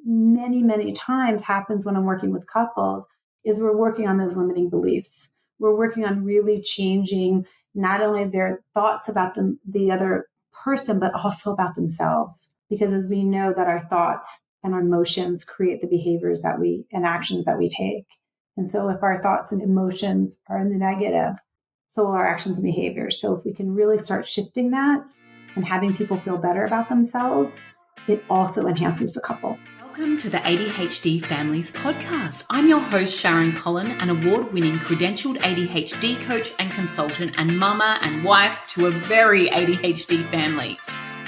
many, many times happens when I'm working with couples is we're working on those limiting beliefs. We're working on really changing not only their thoughts about the other person, but also about themselves. Because as we know that our thoughts and our emotions create the behaviors and actions that we take. And so if our thoughts and emotions are in the negative, so will our actions and behaviors. So if we can really start shifting that and having people feel better about themselves, it also enhances the couple. Welcome to the ADHD Families Podcast. I'm your host, Sharon Collin, an award-winning credentialed ADHD coach and consultant and mama and wife to a very ADHD family.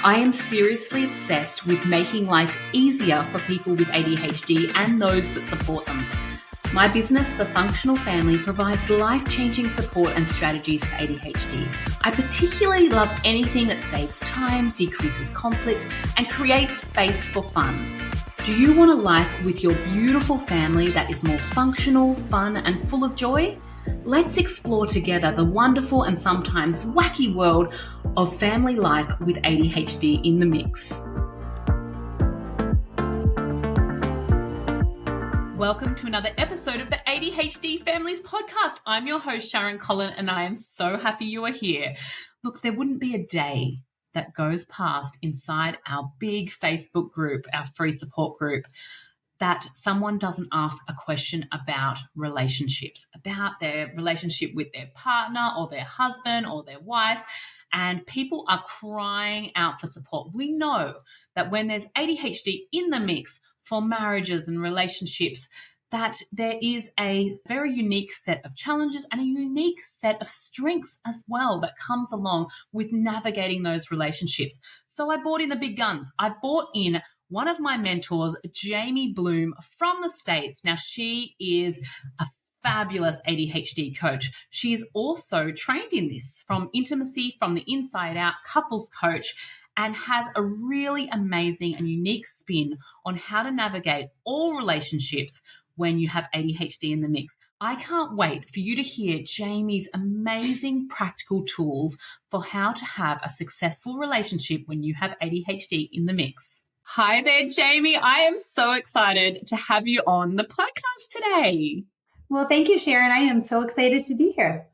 I am seriously obsessed with making life easier for people with ADHD and those that support them. My business, The Functional Family, provides life-changing support and strategies for ADHD. I particularly love anything that saves time, decreases conflict, and creates space for fun. Do you want a life with your beautiful family that is more functional, fun, and full of joy? Let's explore together the wonderful and sometimes wacky world of family life with ADHD in the mix. Welcome to another episode of the ADHD Families Podcast. I'm your host, Sharon Collin, and I am so happy you are here. Look, there wouldn't be a day that goes past inside our big Facebook group, our free support group, that someone doesn't ask a question about relationships, about their relationship with their partner or their husband or their wife, and people are crying out for support. We know that when there's ADHD in the mix for marriages and relationships, that there is a very unique set of challenges and a unique set of strengths as well that comes along with navigating those relationships. So I brought in the big guns. I brought in one of my mentors, Jamie Bloom from the States. Now, she is a fabulous ADHD coach. She is also trained in this from intimacy, from the inside out, couples coach, and has a really amazing and unique spin on how to navigate all relationships when you have ADHD in the mix. I can't wait for you to hear Jamie's amazing practical tools for how to have a successful relationship when you have ADHD in the mix. Hi there, Jamie. I am so excited to have you on the podcast today. Well, thank you, Sharon. I am so excited to be here.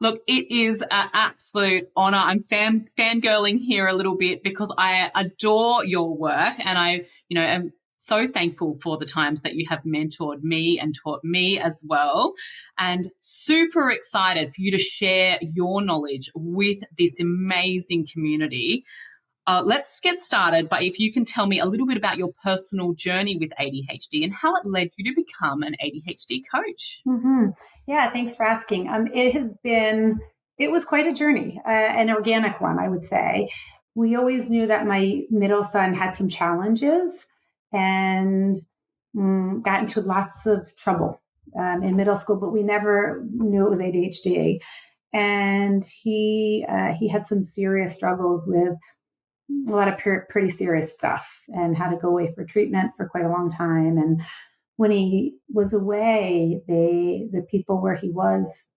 Look, it is an absolute honor. I'm fangirling here a little bit because I adore your work, and I, am so thankful for the times that you have mentored me and taught me as well, and super excited for you to share your knowledge with this amazing community. Let's get started, but if you can tell me a little bit about your personal journey with ADHD and how it led you to become an ADHD coach. Mm-hmm. Yeah, thanks for asking. It was quite a journey, an organic one, I would say. We always knew that my middle son had some challenges and got into lots of trouble in middle school, but we never knew it was ADHD. And he had some serious struggles with a lot of pretty serious stuff and had to go away for treatment for quite a long time. And when he was away, the people where he was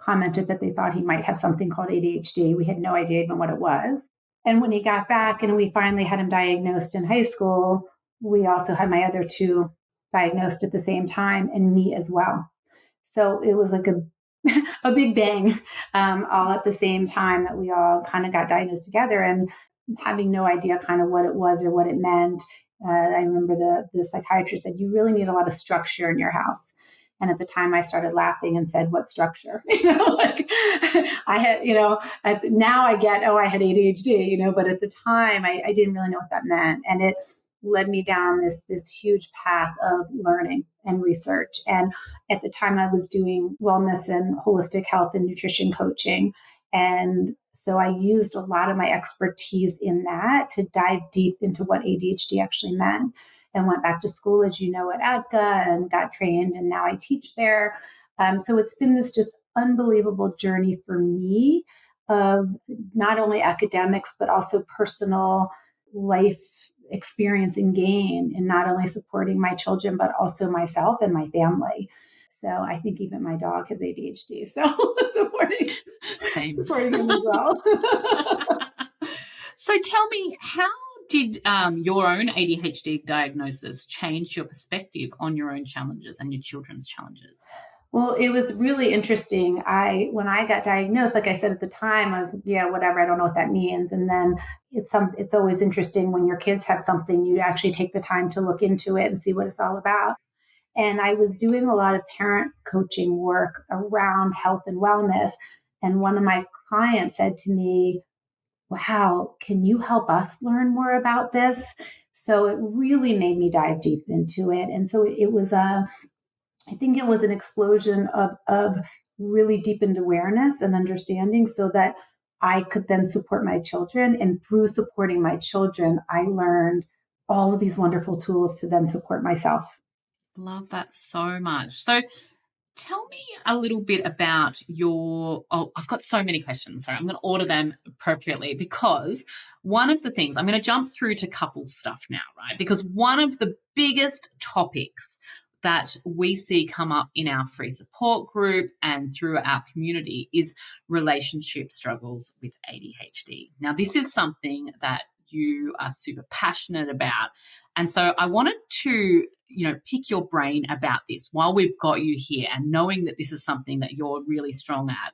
commented that they thought he might have something called ADHD. We had no idea even what it was. And when he got back and we finally had him diagnosed in high school, we also had my other two diagnosed at the same time, and me as well. So it was like a big bang all at the same time that we all kind of got diagnosed together. And having no idea kind of what it was or what it meant. I remember the psychiatrist said, you really need a lot of structure in your house. And at the time I started laughing and said, what structure? I had, now I get, I had ADHD, but at the time I didn't really know what that meant. And it led me down this huge path of learning and research. And at the time I was doing wellness and holistic health and nutrition coaching. And so I used a lot of my expertise in that to dive deep into what ADHD actually meant, and went back to school, as you know, at ADCA, and got trained, and now I teach there. So it's been this just unbelievable journey for me of not only academics, but also personal life experience and gain in not only supporting my children, but also myself and my family. So I think even my dog has ADHD. So supporting him as well. So tell me, how did your own ADHD diagnosis change your perspective on your own challenges and your children's challenges? Well, it was really interesting. When I got diagnosed, like I said at the time, I was, yeah, whatever, I don't know what that means. And then it's always interesting when your kids have something, you actually take the time to look into it and see what it's all about. And I was doing a lot of parent coaching work around health and wellness. And one of my clients said to me, wow, can you help us learn more about this? So it really made me dive deep into it. And so it was I think it was an explosion of really deepened awareness and understanding so that I could then support my children. And through supporting my children, I learned all of these wonderful tools to then support myself. Love that so much. So tell me a little bit about I've got so many questions. Sorry, I'm going to order them appropriately because one of the things, I'm going to jump through to couples stuff now, right? Because one of the biggest topics that we see come up in our free support group and through our community is relationship struggles with ADHD. Now, this is something that you are super passionate about. And so I wanted to, pick your brain about this while we've got you here and knowing that this is something that you're really strong at.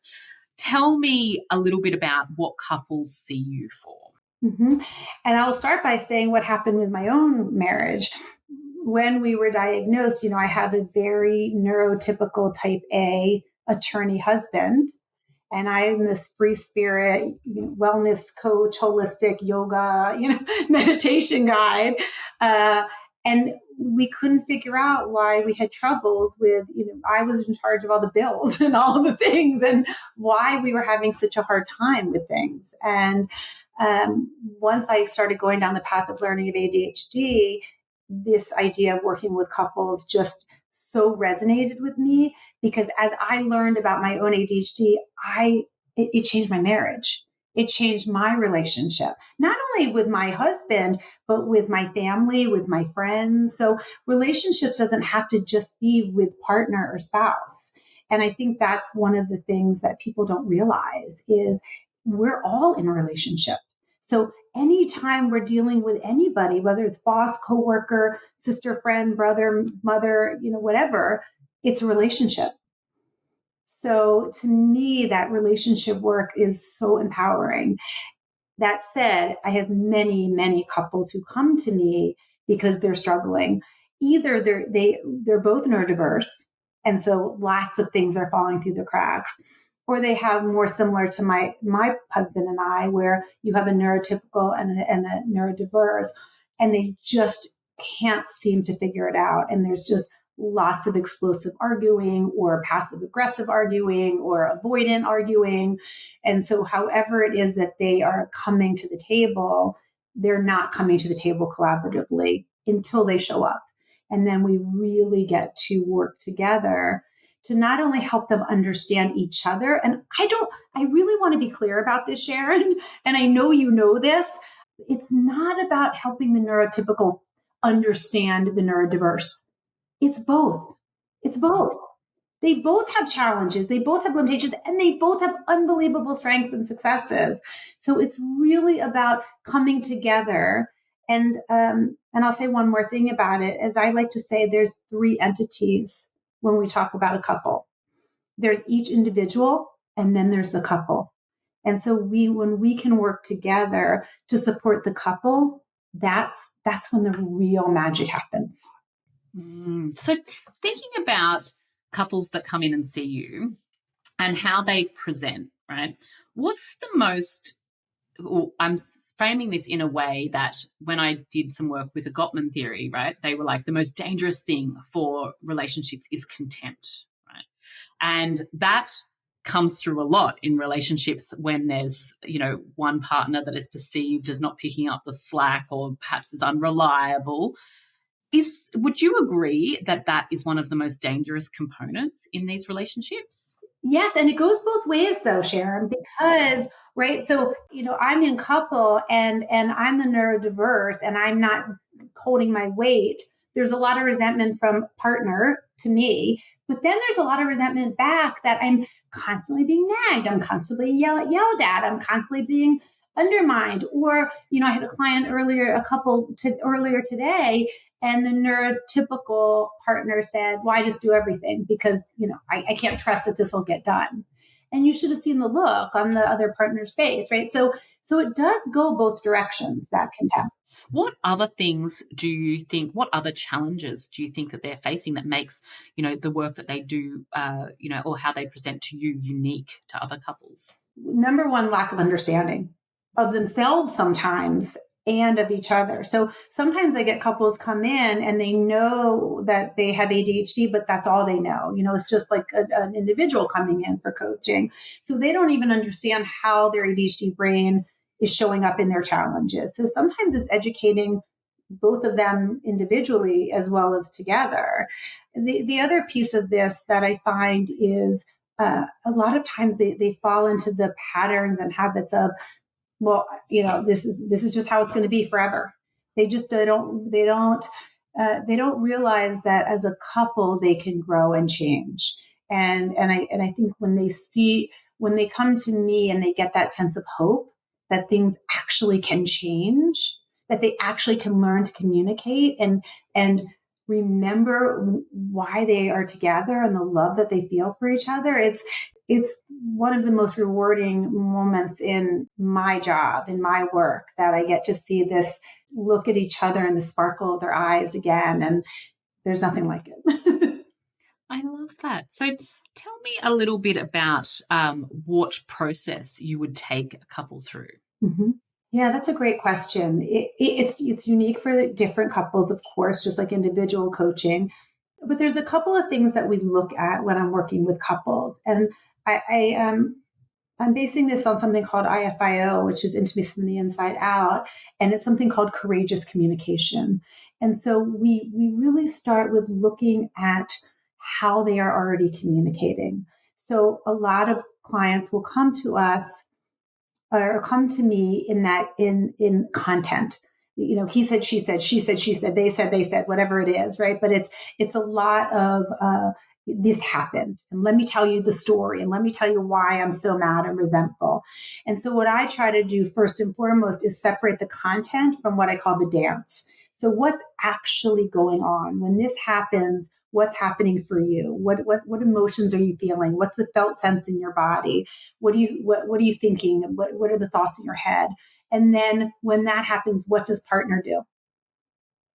Tell me a little bit about what couples see you for. Mm-hmm. And I'll start by saying what happened with my own marriage. When we were diagnosed, I have a very neurotypical type A attorney husband. And I'm this free spirit, wellness coach, holistic yoga, meditation guide. And we couldn't figure out why we had troubles with, I was in charge of all the bills and all the things and why we were having such a hard time with things. And once I started going down the path of learning of ADHD, this idea of working with couples just so resonated with me because as I learned about my own ADHD, it changed my marriage. It changed my relationship, not only with my husband, but with my family, with my friends. So relationships doesn't have to just be with partner or spouse. And I think that's one of the things that people don't realize is we're all in a relationship. So anytime we're dealing with anybody, whether it's boss, coworker, sister, friend, brother, mother, whatever, it's a relationship. So to me, that relationship work is so empowering. That said, I have many, many couples who come to me because they're struggling. Either they're both neurodiverse, and so lots of things are falling through the cracks, or they have more similar to my husband and I, where you have a neurotypical and a neurodiverse, and they just can't seem to figure it out. And there's just lots of explosive arguing or passive aggressive arguing or avoidant arguing. And so however it is that they are coming to the table, they're not coming to the table collaboratively until they show up. And then we really get to work together to not only help them understand each other. And I really want to be clear about this, Sharon, and I know you know this. It's not about helping the neurotypical understand the neurodiverse. It's both. It's both. They both have challenges. They both have limitations, and they both have unbelievable strengths and successes. So it's really about coming together. And I'll say one more thing about it. As I like to say, there's 3 entities when we talk about a couple. There's each individual, and then there's the couple. And so when we can work together to support the couple, that's when the real magic happens. So thinking about couples that come in and see you and how they present, right? What's the most, I'm framing this in a way that when I did some work with the Gottman theory, right, they were like the most dangerous thing for relationships is contempt, right? And that comes through a lot in relationships when there's, one partner that is perceived as not picking up the slack or perhaps is unreliable. Would you agree that that is one of the most dangerous components in these relationships? Yes, and it goes both ways though, Sharon, because, right, so, I'm in couple and I'm the neurodiverse and I'm not holding my weight. There's a lot of resentment from partner to me, but then there's a lot of resentment back that I'm constantly being nagged. I'm constantly yelled at. I'm constantly being undermined. Or, I had a client earlier today, and the neurotypical partner said, well, I just do everything because, I can't trust that this will get done. And you should have seen the look on the other partner's face, right? So it does go both directions, that contempt. What other things do you think, what other challenges do you think that they're facing that makes, the work that they do, or how they present to you unique to other couples? Number one, lack of understanding of themselves sometimes and of each other. So sometimes I get couples come in and they know that they have ADHD, but that's all they know. It's just like an individual coming in for coaching. So they don't even understand how their ADHD brain is showing up in their challenges. So sometimes it's educating both of them individually as well as together. The other piece of this that I find is a lot of times they fall into the patterns and habits of, well, this is just how it's going to be forever. They just don't realize that as a couple they can grow and change. And I think when they come to me and they get that sense of hope that things actually can change, that they actually can learn to communicate and remember why they are together and the love that they feel for each other, it's one of the most rewarding moments in my job, in my work, that I get to see this look at each other and the sparkle of their eyes again. And there's nothing like it. I love that. So tell me a little bit about what process you would take a couple through. Mm-hmm. Yeah, that's a great question. It's unique for different couples, of course, just like individual coaching. But there's a couple of things that we look at when I'm working with couples. And I'm basing this on something called IFIO, which is intimacy from the inside out. And it's something called courageous communication. And so we really start with looking at how they are already communicating. So a lot of clients will come to us or come to me in content. He said, she said, she said, she said, they said, whatever it is, right? But it's a lot of this happened, and let me tell you the story, and let me tell you why I'm so mad and resentful. And so what I try to do first and foremost is separate the content from what I call the dance. So what's actually going on when this happens? What's happening for you? What emotions are you feeling? What's the felt sense in your body? What are you thinking? What are the thoughts in your head? And then when that happens, what does partner do?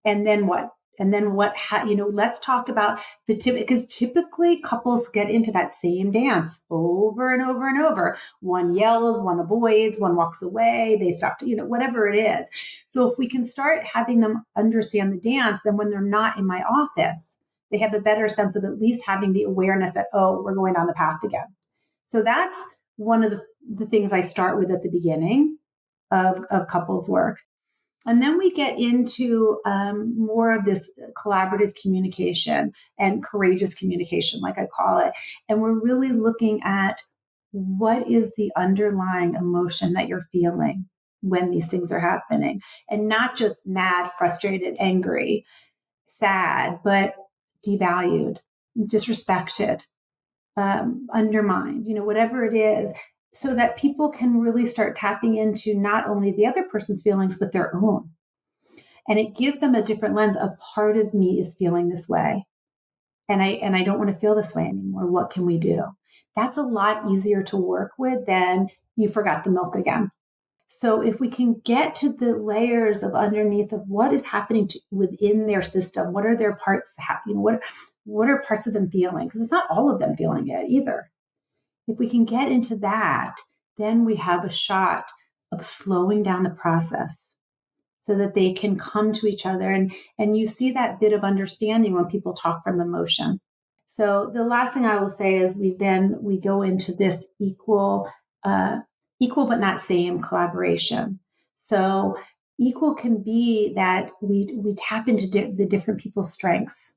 And then what? And then let's talk about because typically couples get into that same dance over and over and over. One yells, one avoids, one walks away, they stop, whatever it is. So if we can start having them understand the dance, then when they're not in my office, they have a better sense of at least having the awareness that, oh, we're going down the path again. So that's one of the things I start with at the beginning of couples work. And then we get into more of this collaborative communication and courageous communication, like I call it. And we're really looking at what is the underlying emotion that you're feeling when these things are happening. And not just mad, frustrated, angry, sad, but devalued, disrespected, undermined, whatever it is, so that people can really start tapping into not only the other person's feelings, but their own. And it gives them a different lens. A part of me is feeling this way. And I don't want to feel this way anymore. What can we do? That's a lot easier to work with than you forgot the milk again. So if we can get to the layers of underneath of what is happening within their system, what are their parts, what are parts of them feeling? Because it's not all of them feeling it either. If we can get into that, then we have a shot of slowing down the process so that they can come to each other. And you see that bit of understanding when people talk from emotion. So the last thing I will say is we go into this equal but not same collaboration. So equal can be that we tap into the different people's strengths.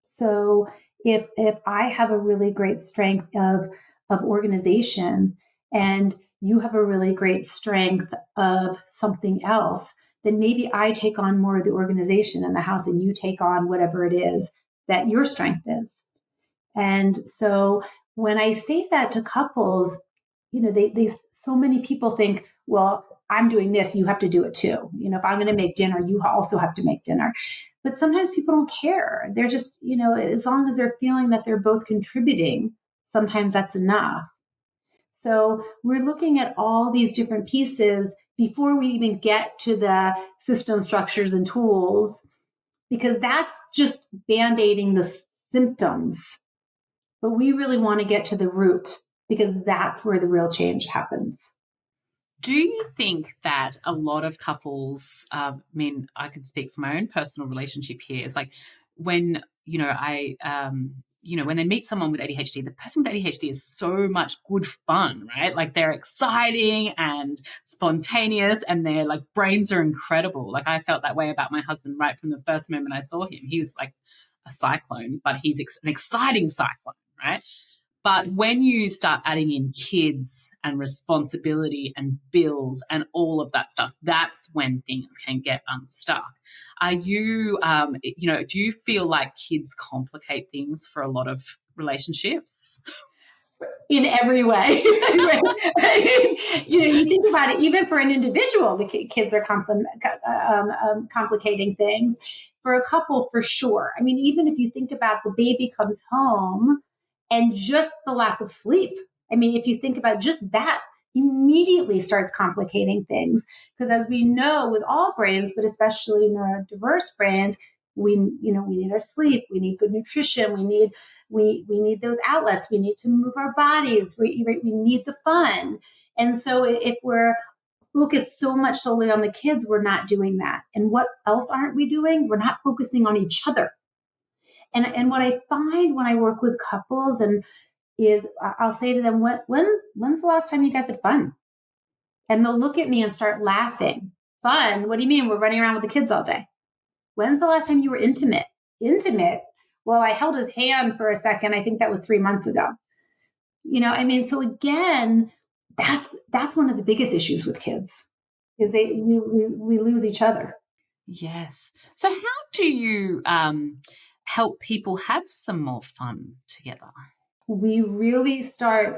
So if I have a really great strength of organization and you have a really great strength of something else, then maybe I take on more of the organization in the house and you take on whatever it is that your strength is. And so when I say that to couples, they so many people think, well, I'm doing this, you have to do it too. If I'm going to make dinner, you also have to make dinner. But sometimes people don't care. They're just, as long as they're feeling that they're both contributing, sometimes that's enough. So we're looking at all these different pieces before we even get to the system structures and tools, because that's just band-aiding the symptoms. But we really want to get to the root, because that's where the real change happens. Do you think that a lot of couples, I could speak from my own personal relationship here, it's like when, when they meet someone with ADHD, the person with ADHD is so much good fun, right? Like they're exciting and spontaneous and their like brains are incredible. Like I felt that way about my husband right from the first moment I saw him. He was like a cyclone, but he's an exciting cyclone, right? But when you start adding in kids and responsibility and bills and all of that stuff, that's when things can get unstuck. Are you, do you feel like kids complicate things for a lot of relationships? In every way. You think about it, even for an individual, the kids are complicating things. For a couple, for sure. Even if you think about the baby comes home and just the lack of sleep. If you think about just that, immediately starts complicating things. Because as we know with all brains, but especially neurodiverse brains, we need our sleep, we need good nutrition, we need those outlets, we need to move our bodies, we need the fun. And so if we're focused so much solely on the kids, we're not doing that. And what else aren't we doing? We're not focusing on each other. And what I find when I work with couples is I'll say to them, when's the last time you guys had fun? And they'll look at me and start laughing. Fun? What do you mean? We're running around with the kids all day. When's the last time you were intimate? Intimate? Well, I held his hand for a second. I think that was 3 months ago. So again, that's one of the biggest issues with kids is we lose each other. Yes. So how do you help people have some more fun together? We really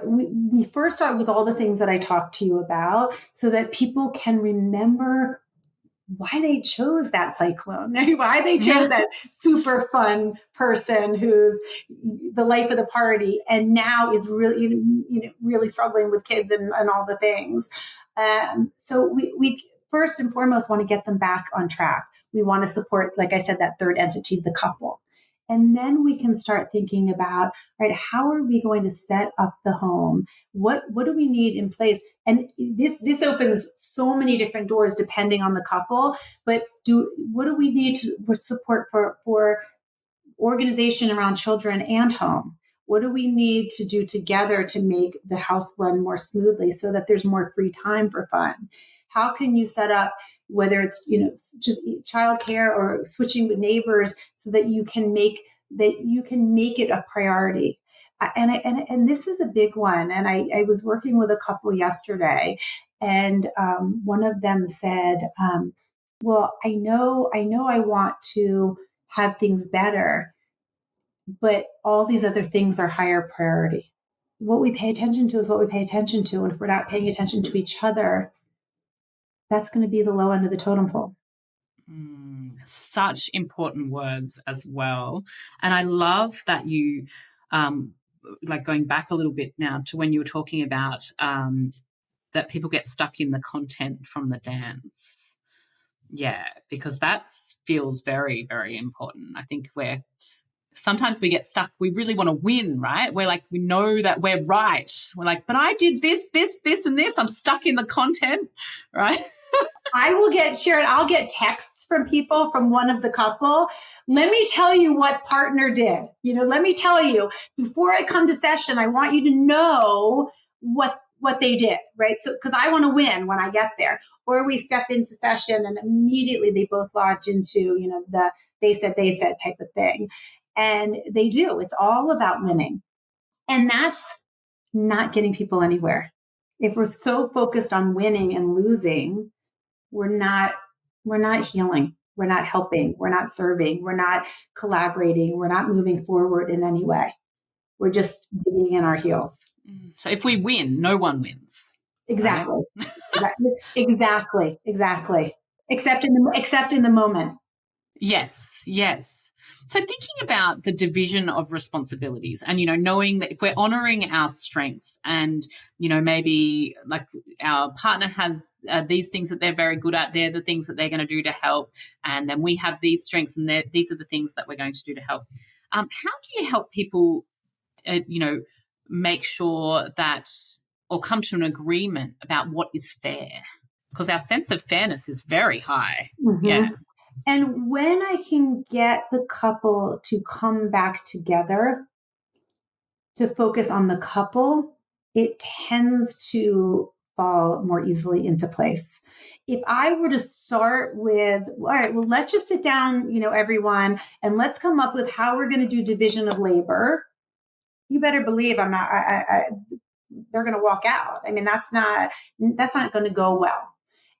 we first start with all the things that I talked to you about so that people can remember why they chose that cyclone, why they chose that super fun person who's the life of the party and now is really, really struggling with kids and all the things. So we first and foremost want to get them back on track. We want to support, like I said, that third entity, the couple. And then we can start thinking about, right, how are we going to set up the home? What do we need in place? And this opens so many different doors depending on the couple. But what do we need for support for organization around children and home? What do we need to do together to make the house run more smoothly so that there's more free time for fun? How can you set up, whether it's just childcare or switching with neighbors, so that you can make it a priority? And this is a big one. And I was working with a couple yesterday, and one of them said, "Well, I know I want to have things better, but all these other things are higher priority. What we pay attention to is what we pay attention to, and if we're not paying attention to each other, that's going to be the low end of the totem pole." Such important words as well. And I love that you, like going back a little bit now to when you were talking about that people get stuck in the content from the dance. Yeah, because that feels very, very important. I think sometimes we get stuck. We really want to win, right? We're like, we know that we're right. We're like, but I did this, and this. I'm stuck in the content, right? I will Sharon, I'll get texts from people from one of the couple. Let me tell you what partner did. Let me tell you, before I come to session, I want you to know what they did, right? So, because I want to win when I get there. Or we step into session and immediately they both launch into, the they said type of thing. And they do. It's all about winning. And that's not getting people anywhere. If we're so focused on winning and losing, we're not healing. We're not helping. We're not serving. We're not collaborating. We're not moving forward in any way. We're just digging in our heels. So if we win, no one wins. right? Exactly. Exactly. Except in the moment. Yes, yes. So thinking about the division of responsibilities and, knowing that if we're honoring our strengths and, maybe like our partner has these things that they're very good at, they're the things that they're going to do to help. And then we have these strengths and these are the things that we're going to do to help. How do you help people, make sure that or come to an agreement about what is fair? Because our sense of fairness is very high. Mm-hmm. Yeah. And when I can get the couple to come back together to focus on the couple, it tends to fall more easily into place. If I were to start with, all right, well, let's just sit down, everyone, and let's come up with how we're going to do division of labor. You better believe I'm not, they're going to walk out. I mean, that's not going to go well.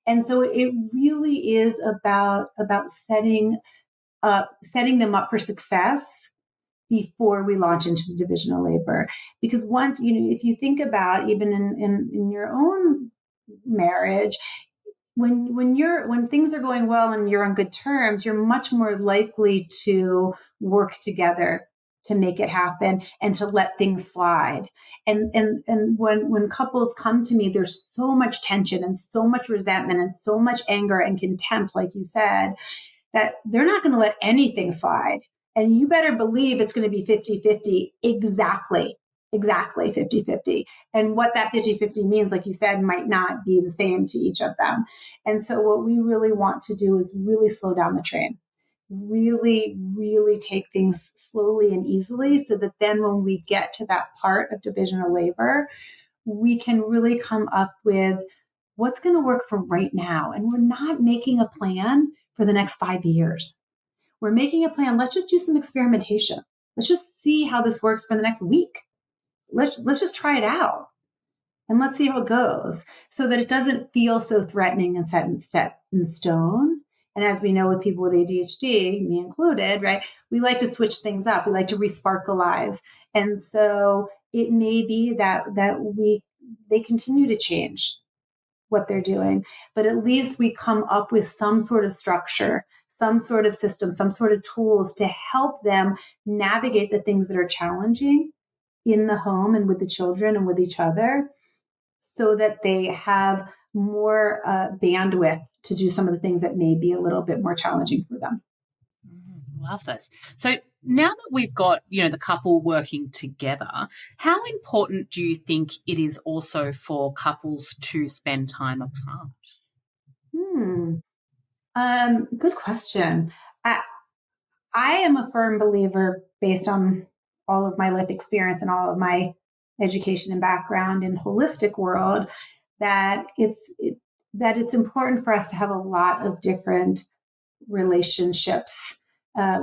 And so it really is about setting them up for success before we launch into the division of labor. Because once, if you think about even in your own marriage, when things are going well and you're on good terms, you're much more likely to work together to make it happen and to let things slide. And when couples come to me, there's so much tension and so much resentment and so much anger and contempt, like you said, that they're not going to let anything slide. And you better believe it's going to be 50-50, exactly 50-50. And what that 50-50 means, like you said, might not be the same to each of them. And so what we really want to do is really slow down the train, really, really take things slowly and easily so that then when we get to that part of division of labor, we can really come up with what's going to work for right now. And we're not making a plan for the next 5 years. We're making a plan. Let's just do some experimentation. Let's just see how this works for the next week. Let's just try it out and let's see how it goes so that it doesn't feel so threatening and set in stone. And as we know with people with ADHD, me included, right, we like to switch things up. We like to resparkleize. And so it may be that they continue to change what they're doing, but at least we come up with some sort of structure, some sort of system, some sort of tools to help them navigate the things that are challenging in the home and with the children and with each other so that they have more bandwidth to do some of the things that may be a little bit more challenging for them. Love this. So now that we've got, the couple working together, how important do you think it is also for couples to spend time apart? Good question. I am a firm believer, based on all of my life experience and all of my education and background in holistic world, that it's important for us to have a lot of different relationships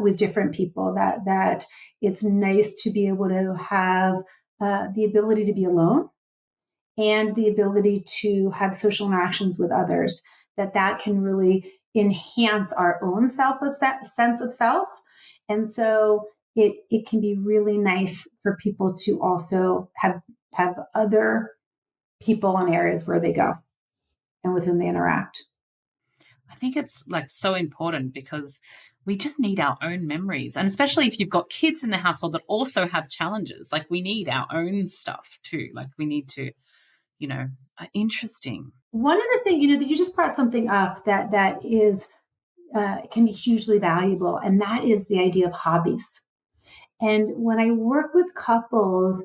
with different people. That it's nice to be able to have the ability to be alone and the ability to have social interactions with others. That can really enhance our own sense of self. And so it can be really nice for people to also have other people in areas where they go and with whom they interact. I think it's so important because we just need our own memories. And especially if you've got kids in the household that also have challenges, we need our own stuff too. We need to, interesting. One of the things, that you just brought something up that is, can be hugely valuable. And that is the idea of hobbies. And when I work with couples,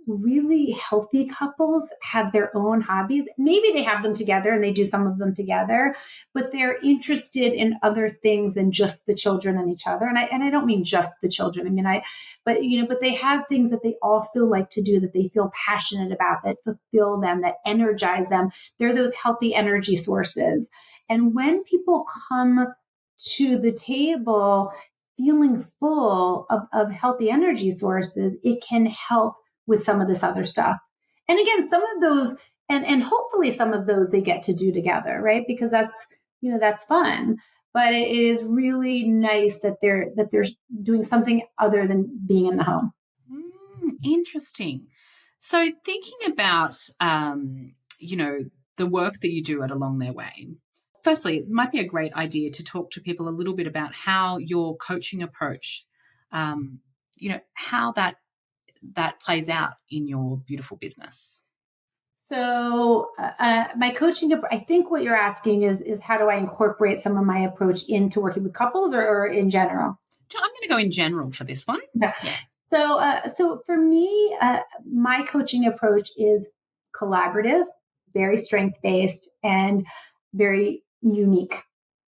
really healthy couples have their own hobbies. Maybe they have them together and they do some of them together, but they're interested in other things than just the children and each other. And I don't mean just the children. But they have things that they also like to do that they feel passionate about, that fulfill them, that energize them. They're those healthy energy sources. And when people come to the table feeling full of healthy energy sources, it can help with some of this other stuff. And again, some of those, and hopefully some of those they get to do together, right? Because that's fun. But it is really nice that they're doing something other than being in the home. Interesting. So thinking about the work that you do along their way. Firstly, it might be a great idea to talk to people a little bit about how your coaching approach, how that plays out in your beautiful business. So my coaching, I think what you're asking is how do I incorporate some of my approach into working with couples or in general? I'm going to go in general for this one. Okay. Yeah. So for me, my coaching approach is collaborative, very strength-based, and very unique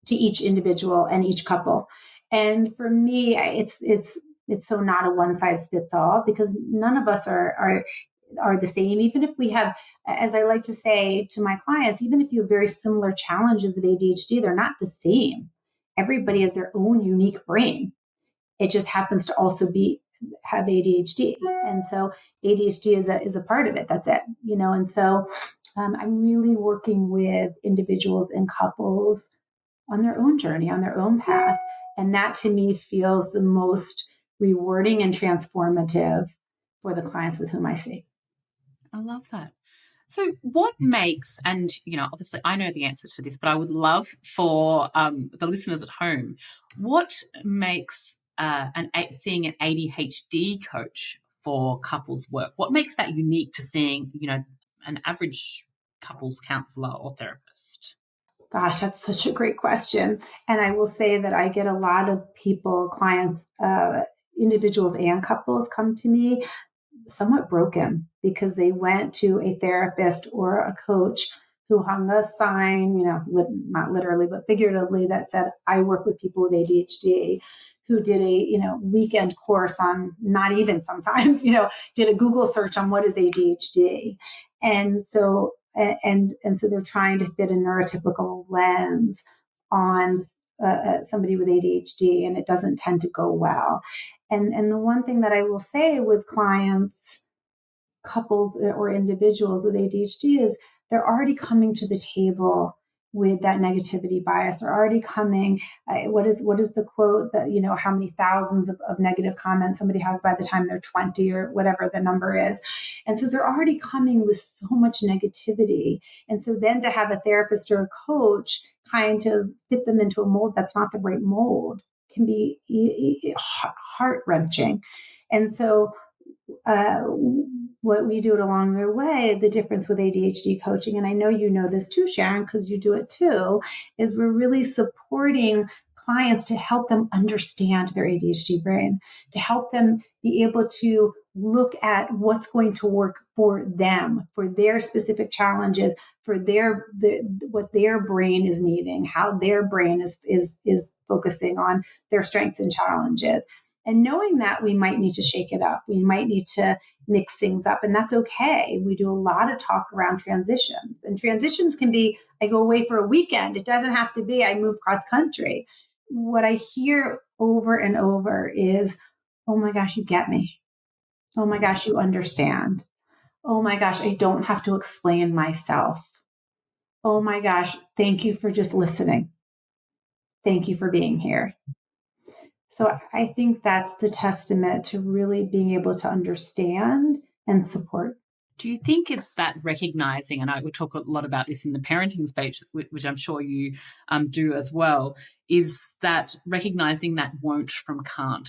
to each individual and each couple. And for me, it's so not a one size fits all, because none of us are the same. Even if we have, as I like to say to my clients, even if you have very similar challenges of ADHD, they're not the same. Everybody has their own unique brain. It just happens to also have ADHD. And so ADHD is a part of it. That's it, and so I'm really working with individuals and couples on their own journey, on their own path. And that to me feels the most rewarding and transformative for the clients with whom I see. I love that. So what makes, and obviously I know the answer to this, but I would love for the listeners at home, what makes seeing an ADHD coach for couples work? What makes that unique to seeing, an average couples counselor or therapist? Gosh, that's such a great question. And I will say that I get a lot of people, clients, individuals and couples come to me somewhat broken because they went to a therapist or a coach who hung a sign, not literally, but figuratively, that said, I work with people with ADHD, who did a, weekend course on, not even sometimes, did a Google search on what is ADHD. And so they're trying to fit a neurotypical lens on somebody with ADHD, and it doesn't tend to go well. And the one thing that I will say with clients, couples or individuals with ADHD is they're already coming to the table with that negativity bias. They're already coming. What is the quote that, how many thousands of negative comments somebody has by the time they're 20 or whatever the number is. And so they're already coming with so much negativity. And so then to have a therapist or a coach kind of fit them into a mold that's not the right mold can be heart-wrenching. And so what we do it along the way, the difference with ADHD coaching, and I know you know this too, Sharon, because you do it too, is we're really supporting clients to help them understand their ADHD brain, to help them be able to look at what's going to work for them, for their specific challenges, for what their brain is needing, how their brain is focusing on their strengths and challenges. And knowing that we might need to shake it up, we might need to mix things up, and that's okay. We do a lot of talk around transitions, and transitions can be, I go away for a weekend. It doesn't have to be, I move cross country. What I hear over and over is, oh my gosh, you get me. Oh my gosh, you understand. Oh my gosh, I don't have to explain myself. Oh my gosh, thank you for just listening. Thank you for being here. So I think that's the testament to really being able to understand and support. Do you think it's that recognizing, and I would talk a lot about this in the parenting space, which I'm sure you do as well, is that recognizing that won't from can't?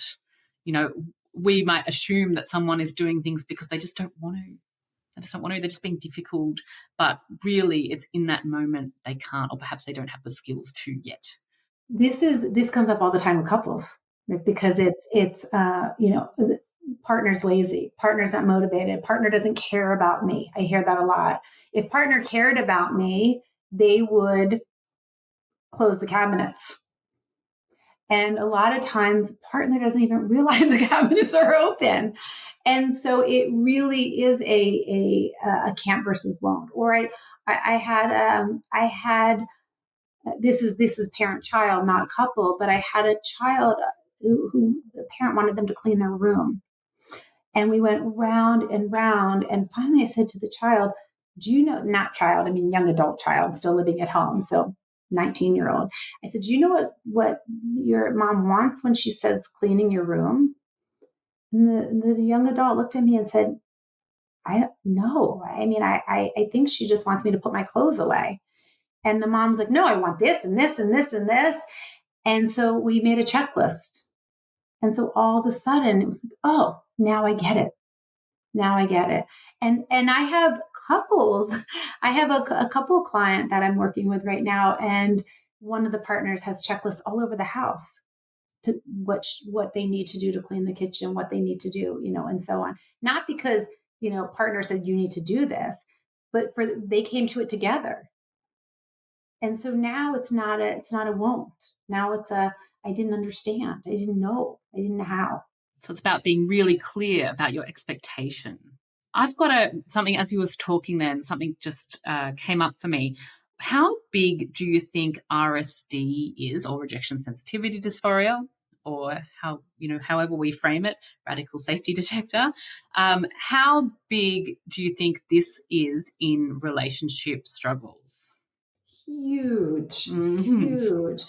We might assume that someone is doing things because they just don't want to. They're just being difficult, but really it's in that moment they can't, or perhaps they don't have the skills to yet. This comes up all the time with couples, because it's partner's lazy, partner's not motivated, partner doesn't care about me. I hear that a lot. If partner cared about me, they would close the cabinets. And a lot of times partner doesn't even realize the cabinets are open. And so it really is a can't versus won't. Or I had this is parent-child, not couple, but I had a child who the parent wanted them to clean their room. And we went round and round. And finally I said to the child, do you know, not child, I mean young adult child, still living at home. So 19-year-old. I said, do you know what your mom wants when she says cleaning your room? And the young adult looked at me and said, I don't know. I mean, I think she just wants me to put my clothes away. And the mom's like, no, I want this and this and this and this. And so we made a checklist. And so all of a sudden it was like, oh, now I get it. Now I get it. And I have couples. I have a couple client that I'm working with right now. And one of the partners has checklists all over the house to what they need to do to clean the kitchen, what they need to do, and so on. Not because, partner said you need to do this, but they came to it together. And so now it's not a won't. Now it's I didn't understand. I didn't know. I didn't know how. So it's about being really clear about your expectation. I've got something, as you was talking then, something just came up for me. How big do you think RSD is, or rejection sensitivity dysphoria, or however we frame it, radical safety detector? How big do you think this is in relationship struggles? Huge, huge.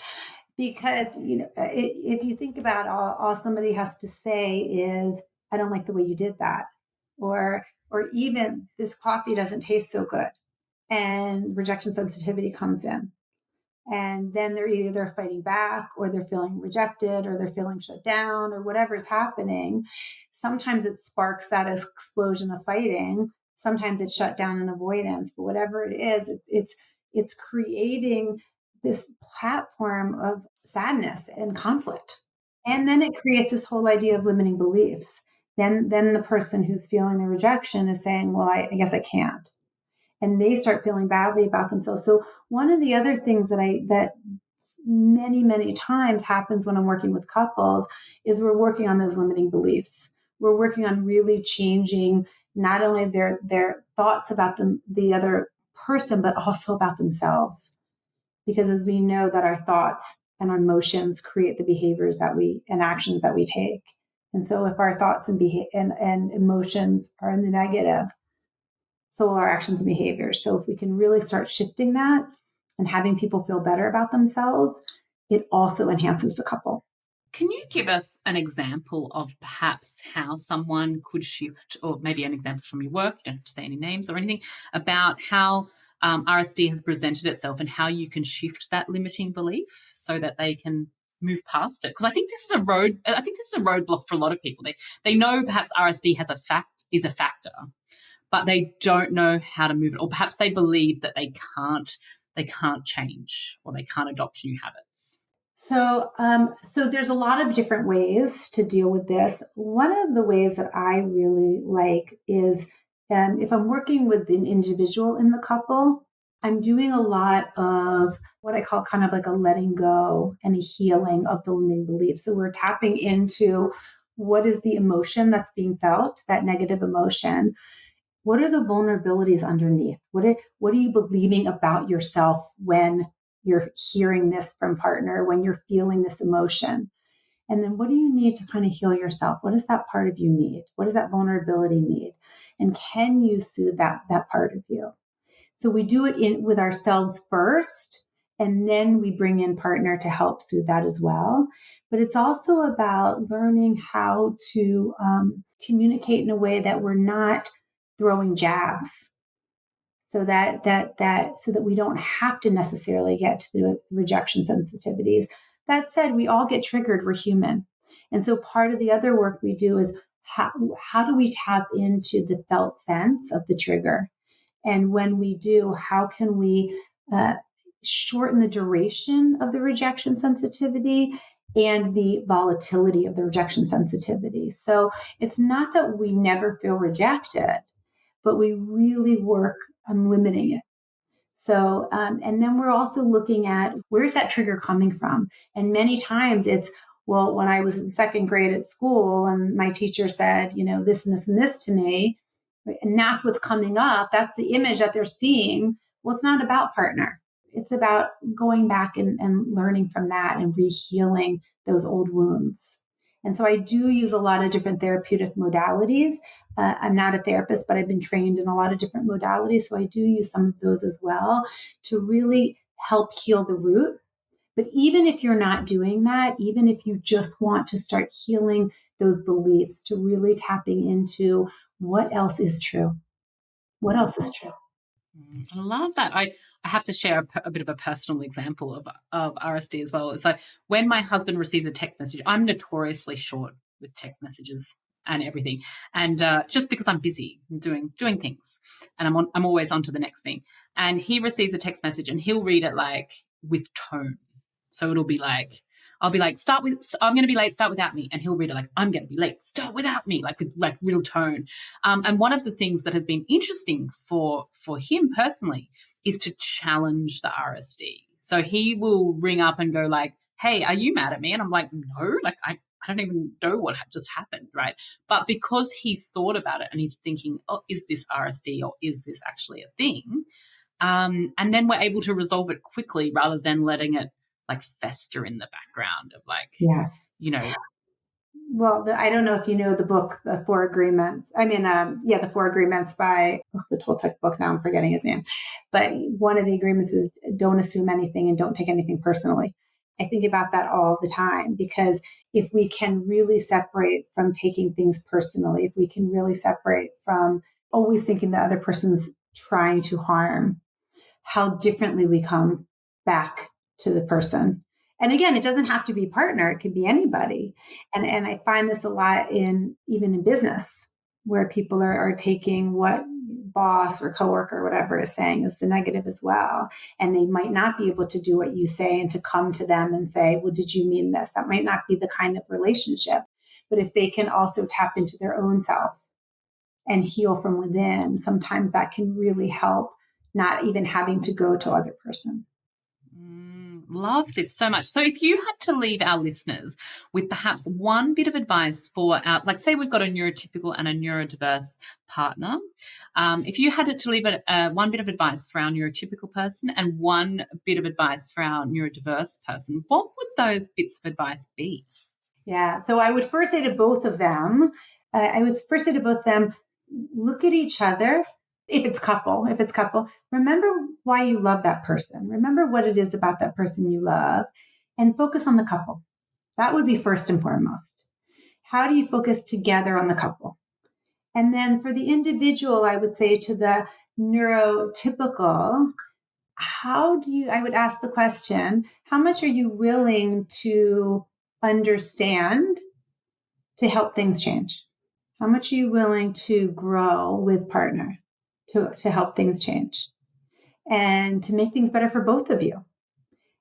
Because, if you think about all somebody has to say is, I don't like the way you did that. Or even this coffee doesn't taste so good. And rejection sensitivity comes in. And then they're either fighting back or they're feeling rejected or they're feeling shut down or whatever's happening. Sometimes it sparks that explosion of fighting. Sometimes it's shut down and avoidance. But whatever it is, it's creating this platform of sadness and conflict. And then it creates this whole idea of limiting beliefs. Then the person who's feeling the rejection is saying, well, I guess I can't. And they start feeling badly about themselves. So one of the other things that many, many times happens when I'm working with couples is we're working on those limiting beliefs. We're working on really changing not only their thoughts about the other person, but also about themselves. Because as we know that our thoughts and our emotions create the behaviors and actions that we take. And so if our thoughts and emotions are in the negative, so will our actions and behaviors. So if we can really start shifting that and having people feel better about themselves, it also enhances the couple. Can you give us an example of perhaps how someone could shift, or maybe an example from your work, you don't have to say any names or anything, about how RSD has presented itself and how you can shift that limiting belief so that they can move past it? Because I think this is a roadblock for a lot of people. They know perhaps RSD is a factor, but they don't know how to move it, or perhaps they believe that they can't change or they can't adopt new habits. So there's a lot of different ways to deal with this. One of the ways that I really like is if I'm working with an individual in the couple, I'm doing a lot of what I call kind of like a letting go and a healing of the limiting beliefs. So we're tapping into what is the emotion that's being felt, that negative emotion. What are the vulnerabilities underneath? What are you believing about yourself when you're hearing this from partner, when you're feeling this emotion? And then what do you need to kind of heal yourself? What does that part of you need? What does that vulnerability need? And can you soothe that part of you? So we do it with ourselves first, and then we bring in partner to help soothe that as well. But it's also about learning how to communicate in a way that we're not throwing jabs, so that we don't have to necessarily get to the rejection sensitivities. That said, we all get triggered. We're human. And so part of the other work we do is how do we tap into the felt sense of the trigger? And when we do, how can we shorten the duration of the rejection sensitivity and the volatility of the rejection sensitivity? So it's not that we never feel rejected, but we really work on limiting it. So, and then we're also looking at where's that trigger coming from? And many times it's, well, when I was in second grade at school and my teacher said, this and this and this to me, and that's what's coming up. That's the image that they're seeing. Well, it's not about partner. It's about going back and learning from that and re-healing those old wounds. And so I do use a lot of different therapeutic modalities. I'm not a therapist, but I've been trained in a lot of different modalities. So I do use some of those as well to really help heal the root. But even if you're not doing that, even if you just want to start healing those beliefs, to really tapping into what else is true. What else is true? I love that. I have to share a bit of a personal example of RSD as well. It's like when my husband receives a text message, I'm notoriously short with text messages and everything. And just because I'm busy doing things and I'm always on to the next thing. And he receives a text message and he'll read it like with tone. So it'll be like, I'll be like, I'm going to be late, start without me. And he'll read it like, I'm going to be late, start without me, like with like real tone. And one of the things that has been interesting for him personally is to challenge the RSD. So he will ring up and go like, hey, are you mad at me? And I'm like, no, like I don't even know what just happened, right? But because he's thought about it and he's thinking, oh, is this RSD or is this actually a thing? And then we're able to resolve it quickly rather than letting it like fester in the background of like, yes, you know. Well, I don't know if you know the book, The Four Agreements. The Four Agreements by the Toltec book. Now I'm forgetting his name. But one of the agreements is don't assume anything and don't take anything personally. I think about that all the time because if we can really separate from taking things personally, if we can really separate from always thinking the other person's trying to harm, how differently we come back to the person. And again, it doesn't have to be partner. It could be anybody. And I find this a lot even in business where people are taking what boss or coworker or whatever is saying as the negative as well. And they might not be able to do what you say and to come to them and say, well, did you mean this? That might not be the kind of relationship. But if they can also tap into their own self and heal from within, sometimes that can really help not even having to go to other person. Love this so much. So if you had to leave our listeners with perhaps one bit of advice for like say we've got a neurotypical and a neurodiverse partner, if you had to leave one bit of advice for our neurotypical person and one bit of advice for our neurodiverse person, what would those bits of advice be? Yeah. So I would first say to both of them, look at each other. If it's couple, remember why you love that person. Remember what it is about that person you love and focus on the couple. That would be first and foremost. How do you focus together on the couple? And then for the individual, I would say to the neurotypical, I would ask the question, how much are you willing to understand to help things change? How much are you willing to grow with partner? To help things change and to make things better for both of you.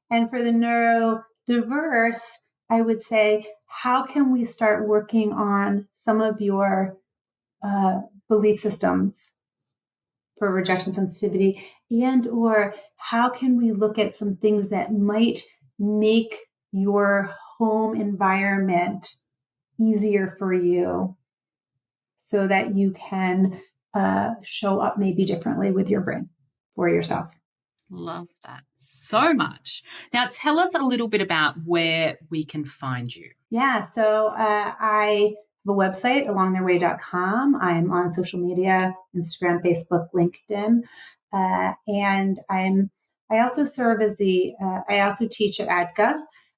And for the neurodiverse, I would say, how can we start working on some of your belief systems for rejection sensitivity or how can we look at some things that might make your home environment easier for you so that you can show up maybe differently with your brain for yourself. Love that so much. Now, tell us a little bit about where we can find you. Yeah, so I have a website, alongtheirway.com. I'm on social media, Instagram, Facebook, LinkedIn, and I also serve as I also teach at ADCA,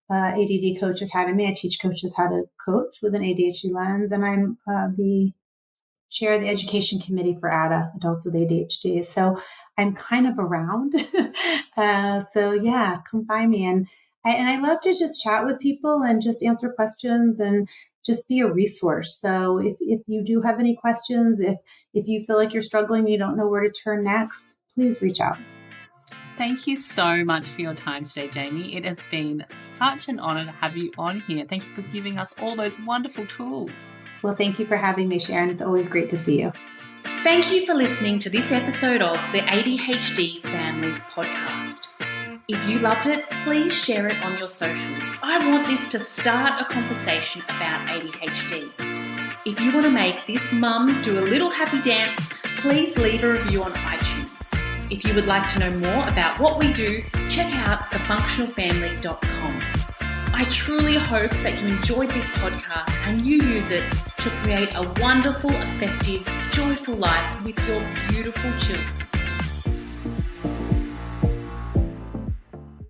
ADD Coach Academy. I teach coaches how to coach with an ADHD lens, and I'm the chair of the education committee for ADA, Adults with ADHD. So I'm kind of around. So yeah, come find me. And I love to just chat with people and just answer questions and just be a resource. So if you do have any questions, if you feel like you're struggling, you don't know where to turn next, please reach out. Thank you so much for your time today, Jamie. It has been such an honor to have you on here. Thank you for giving us all those wonderful tools. Well, thank you for having me, Sharon. It's always great to see you. Thank you for listening to this episode of the ADHD Families Podcast. If you loved it, please share it on your socials. I want this to start a conversation about ADHD. If you want to make this mum do a little happy dance, please leave a review on iTunes. If you would like to know more about what we do, check out thefunctionalfamily.com. I truly hope that you enjoyed this podcast and you use it to create a wonderful, effective, joyful life with your beautiful children.